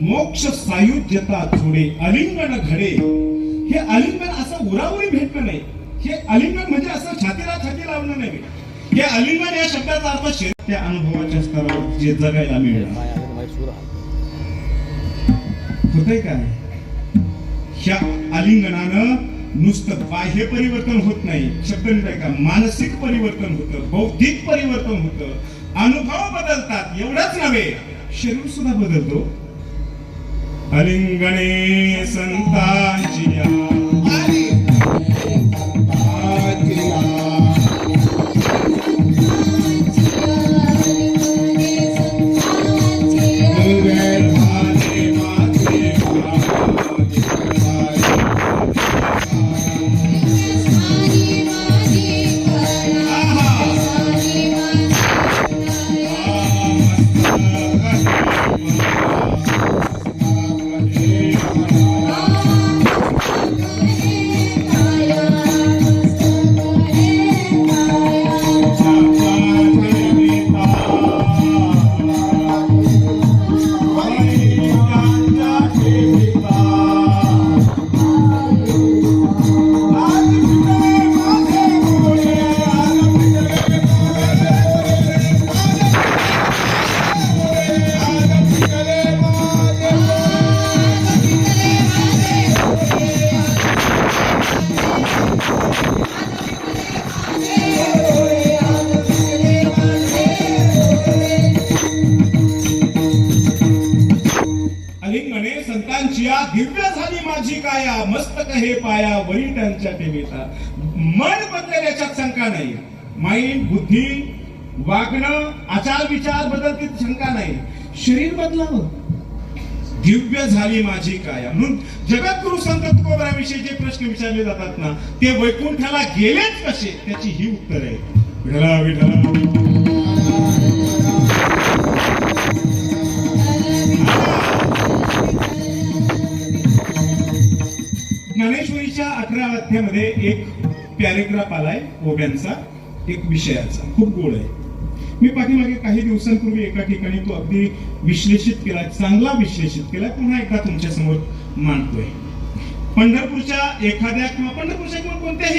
मोक्ष सायुज्यता जोडे अलिंगन घडे. हे अलिंगन असं उरावरी भेटणं नाही. हे अलिंगन म्हणजे असं छातीला छाती लावणं नाही. हे अलिंगन या शब्दाचा अर्थ त्या अनुभवाच्या स्तरावर जे जगायला मिळणार होतंय काय. ह्या अलिंगनानं नुसतं बाह्य परिवर्तन होत नाही. शब्द नाही का, मानसिक परिवर्तन होतं, बौद्धिक परिवर्तन होतं, अनुभव बदलतात. एवढंच नव्हे, शरीर सुद्धा बदलतो. अलिंगणे संतांची दिव्य झाली माझी काया, मस्तक हे पाया वरी त्यांच्या ठेवीता. मन बदलेल याच्यात शंका नाही. माइंड, बुद्धी, वागणं, आचार विचार बदलतील शंका नाही. शरीर बदलावं. दिव्य झाली माझी काया. म्हणून जगद्गुरु संत तुकोबाराविषयी जे प्रश्न विचारले जातात ना, ते वैकुंठाला गेलेच कसे, त्याची ही उत्तर आहे. विठला विठला ज्ञानेश्वरीच्या 11 अध्यायामध्ये एक पॅरेग्राफ आलाय ओव्यांचा, एक विषयाचा, खूप गोड आहे. मी पाठीमागे काही दिवसांपूर्वी एका ठिकाणी तो अगदी विश्लेषित केला, चांगला विश्लेषित केला, पुन्हा एकदा तुमच्या समोर मांडतोय. पंढरपूरच्या एखाद्या किंवा कोणत्याही